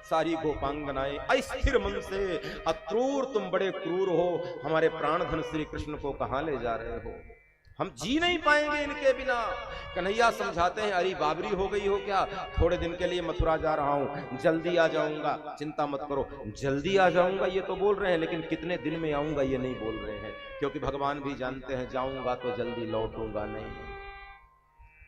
सारी गोपांगनाएं अस्थिर मन से, अक्रूर तुम बड़े क्रूर हो, हमारे प्राणधन श्री कृष्ण को कहां ले जा रहे हो, हम जी नहीं पाएंगे इनके बिना। कन्हैया समझाते हैं, अरे बाबरी हो गई हो क्या, थोड़े दिन के लिए मथुरा जा रहा हूं, जल्दी आ जाऊंगा, चिंता मत करो। जल्दी आ जाऊंगा ये तो बोल रहे हैं, लेकिन कितने दिन में आऊंगा ये नहीं बोल रहे हैं, क्योंकि भगवान भी जानते हैं जाऊंगा तो जल्दी लौटूंगा नहीं,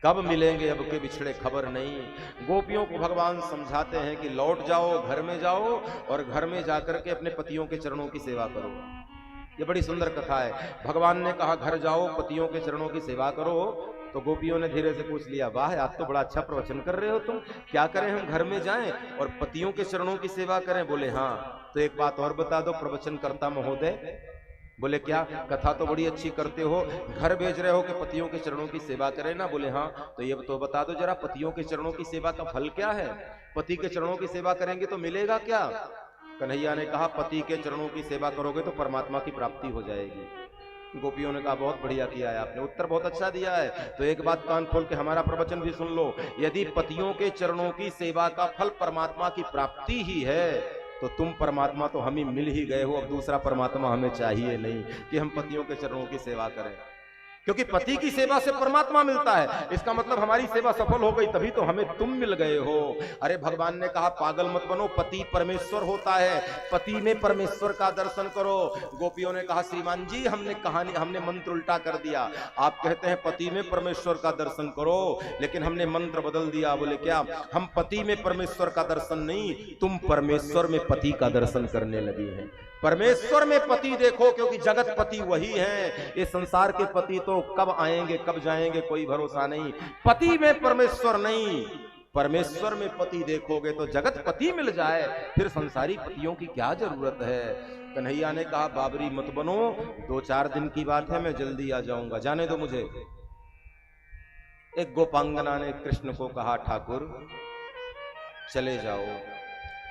कब मिलेंगे अब के बिछड़े खबर नहीं। गोपियों को भगवान समझाते हैं कि लौट जाओ, घर में जाओ, और घर में जाकर के अपने पतियों के चरणों की सेवा करो। ये बड़ी सुंदर कथा है। भगवान ने कहा घर जाओ, पतियों के चरणों की सेवा करो, तो गोपियों ने धीरे से पूछ लिया, वाह आज तो बड़ा अच्छा प्रवचन कर रहे हो तुम, क्या करें हम घर में जाएं और पतियों के चरणों की सेवा करें? बोले हाँ। तो एक बात और बता दो प्रवचन करता महोदय। बोले क्या? कथा तो बड़ी अच्छी करते हो, घर भेज रहे हो कि पतियों के चरणों की सेवा करें ना? बोले हाँ। तो ये तो बता दो जरा, पतियों के चरणों की सेवा का फल क्या है? पति के चरणों की सेवा करेंगे तो मिलेगा क्या? कन्हैया ने कहा, पति के चरणों की सेवा करोगे तो परमात्मा की प्राप्ति हो जाएगी। गोपियों ने कहा, बहुत बढ़िया किया है आपने, उत्तर बहुत अच्छा दिया है। तो एक बात कान खोल के हमारा प्रवचन भी सुन लो, यदि पतियों के चरणों की सेवा का फल परमात्मा की प्राप्ति ही है, तो तुम परमात्मा तो हम ही मिल ही गए हो, अब दूसरा परमात्मा हमें चाहिए नहीं कि हम पतियों के चरणों की सेवा करें, क्योंकि पति की सेवा से परमात्मा मिलता है। इसका मतलब हमारी सेवा सफल हो गई, तभी तो हमें तुम मिल गए हो। अरे भगवान ने कहा, पागल मत बनो, पति परमेश्वर होता है, पति में परमेश्वर का दर्शन करो। गोपियों ने कहा, श्रीमान जी हमने मंत्र उल्टा कर दिया, आप कहते हैं पति में परमेश्वर का दर्शन करो, लेकिन हमने मंत्र बदल दिया। बोले क्या? हम पति में परमेश्वर का दर्शन नहीं, तुम परमेश्वर में पति का दर्शन करने लगी हैं। परमेश्वर में पति देखो, क्योंकि जगत पति वही है, ये संसार के पति तो कब आएंगे कब जाएंगे कोई भरोसा नहीं, पति में परमेश्वर नहीं। परमेश्वर में पति देखोगे तो जगत पति मिल जाए, फिर संसारी पतियों की क्या जरूरत है। कन्हैया ने कहा, बाबरी मत बनो, 2-4 दिन की बात है, मैं जल्दी आ जाऊंगा, जाने दो मुझे। एक गोपांगना ने कृष्ण को कहा, ठाकुर चले जाओ,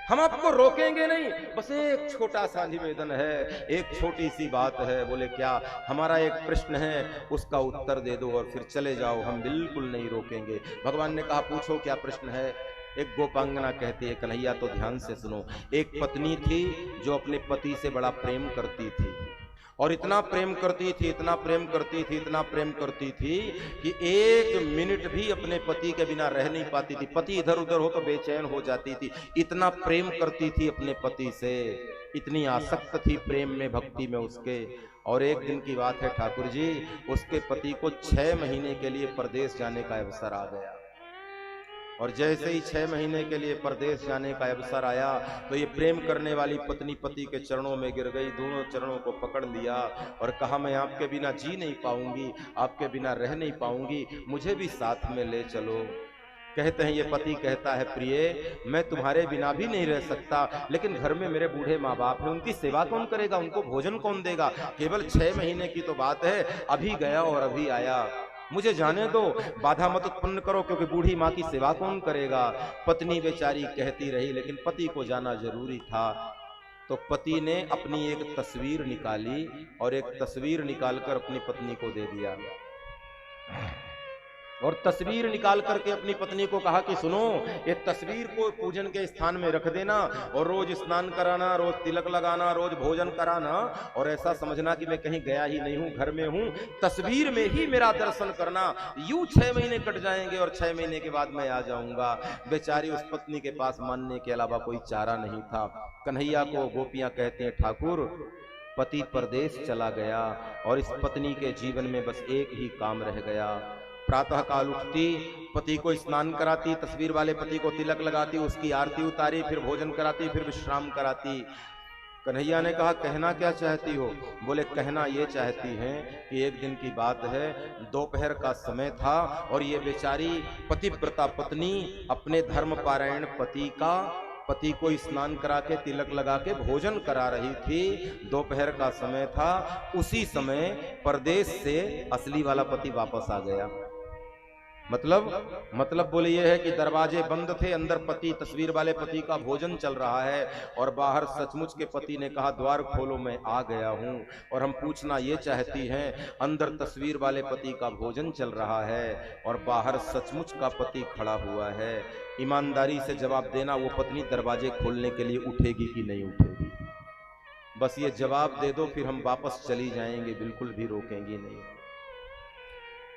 हम आपको रोकेंगे नहीं, बस एक छोटा सा निवेदन है, एक छोटी सी बात है। बोले क्या? हमारा एक प्रश्न है, उसका उत्तर दे दो और फिर चले जाओ, हम बिल्कुल नहीं रोकेंगे। भगवान ने कहा, पूछो क्या प्रश्न है। एक गोपांगना कहती है, कन्हैया तो ध्यान से सुनो, एक पत्नी थी जो अपने पति से बड़ा प्रेम करती थी, और इतना प्रेम करती थी, इतना प्रेम करती थी, इतना प्रेम करती थी कि 1 मिनट भी अपने पति के बिना रह नहीं पाती थी। पति इधर उधर हो तो बेचैन हो जाती थी, इतना प्रेम करती थी अपने पति से, इतनी आसक्त थी प्रेम में, भक्ति में उसके। और एक दिन की बात है ठाकुर जी, उसके पति को 6 महीने के लिए परदेश जाने का अवसर आ गया, और जैसे ही 6 महीने के लिए परदेश जाने का अवसर आया, तो ये प्रेम करने वाली पत्नी पति के चरणों में गिर गई, दोनों चरणों को पकड़ लिया और कहा, मैं आपके बिना जी नहीं पाऊंगी, आपके बिना रह नहीं पाऊंगी, मुझे भी साथ में ले चलो। कहते हैं, ये पति कहता है, प्रिय मैं तुम्हारे बिना भी नहीं रह सकता, लेकिन घर में मेरे बूढ़े माँ बाप हैं, उनकी सेवा कौन करेगा, उनको भोजन कौन देगा, केवल 6 महीने की तो बात है, अभी गया और अभी आया, मुझे जाने दो, बाधा मत उत्पन्न करो, क्योंकि बूढ़ी माँ की सेवा कौन करेगा। पत्नी बेचारी कहती रही, लेकिन पति को जाना जरूरी था। तो पति ने अपनी एक तस्वीर निकाली और एक तस्वीर निकालकर अपनी पत्नी को दे दिया, और तस्वीर निकाल करके अपनी पत्नी को कहा कि सुनो, ये तस्वीर को पूजन के स्थान में रख देना, और रोज स्नान कराना, रोज तिलक लगाना, रोज भोजन कराना, और ऐसा समझना कि मैं कहीं गया ही नहीं हूं, घर में हूं, तस्वीर में ही मेरा दर्शन करना। यूं 6 महीने कट जाएंगे और 6 महीने के बाद मैं आ जाऊंगा। बेचारी उस पत्नी के पास मानने के अलावा कोई चारा नहीं था। कन्हैया को गोपियां कहते हैं, ठाकुर पति परदेश चला गया और इस पत्नी के जीवन में बस एक ही काम रह गया। प्रातः काल उठती, पति को स्नान कराती, तस्वीर वाले पति को तिलक लगाती, उसकी आरती उतारी, फिर भोजन कराती, फिर विश्राम कराती। कन्हैया ने कहा, कहना क्या चाहती हो? बोले, कहना ये चाहती हैं कि एक दिन की बात है, दोपहर का समय था और ये बेचारी पतिव्रता पत्नी अपने धर्मपारायण पति को स्नान करा के तिलक लगा के भोजन करा रही थी। दोपहर का समय था, उसी समय परदेश से असली वाला पति वापस आ गया। मतलब बोले ये है कि दरवाजे बंद थे, अंदर पति, तस्वीर वाले पति का भोजन चल रहा है, और बाहर सचमुच के पति ने कहा द्वार खोलो मैं आ गया हूं। और हम पूछना ये चाहती हैं, अंदर तस्वीर वाले पति का भोजन चल रहा है और बाहर सचमुच का पति खड़ा हुआ है, ईमानदारी से जवाब देना, वो पत्नी दरवाजे खोलने के लिए उठेगी कि नहीं उठेगी? बस ये जवाब दे दो, फिर हम वापस चली जाएंगे, बिल्कुल भी रोकेंगे नहीं।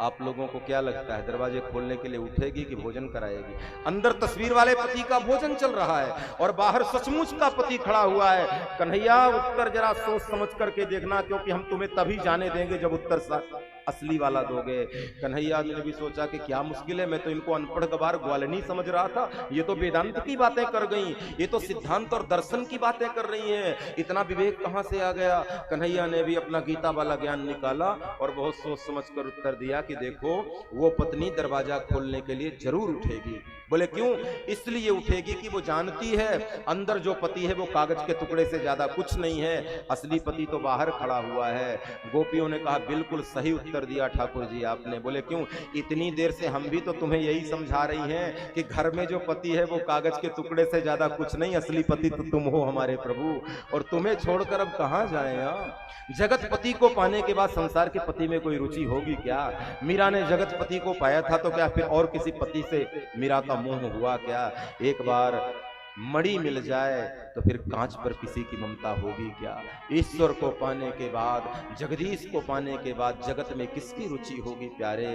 आप लोगों को क्या लगता है, दरवाजे खोलने के लिए उठेगी कि भोजन कराएगी? अंदर तस्वीर वाले पति का भोजन चल रहा है और बाहर सचमुच का पति खड़ा हुआ है। कन्हैया उत्तर जरा सोच समझ करके देखना, क्योंकि हम तुम्हें तभी जाने देंगे जब उत्तर असली वाला दोगे। कन्हैया ने भी सोचा कि क्या मुश्किल है, मैं तो इनको अनपढ़ गवार ग्वालनी समझ रहा था, ये तो वेदांत की बातें कर गई, ये तो सिद्धांत और दर्शन की बातें कर रही हैं, इतना विवेक कहां से आ गया? कन्हैया ने भी अपना गीता वाला ज्ञान निकाला और बहुत सोच समझ कर उत्तर दिया कि देखो, वो पत्नी दरवाजा खोलने के लिए जरूर उठेगी। बोले क्यों? इसलिए उठेगी कि वो जानती है अंदर जो पति है वो कागज के टुकड़े से ज्यादा कुछ नहीं है, असली पति तो बाहर खड़ा हुआ है। गोपियों ने कहा बिल्कुल सही उत्तर दिया ठाकुर जी आपने। बोले क्यों? इतनी देर से हम भी तो तुम्हें यही समझा रही हैं कि घर में जो पति है वो कागज के टुकड़े से ज्यादा कुछ नहीं, असली पति तो तुम हो हमारे प्रभु, और तुम्हें छोड़कर अब कहां जाएं हम? जगत पति को पाने के बाद संसार के पति में कोई रुचि होगी क्या? मीरा ने जगत पति को पाया था तो क्या फिर और किसी पति से मीरा का मोह हुआ क्या? एक बार मणि मिल जाए तो फिर कांच पर किसी की ममता होगी क्या? ईश्वर को पाने के बाद, जगदीश को पाने के बाद जगत में किसकी रुचि होगी प्यारे?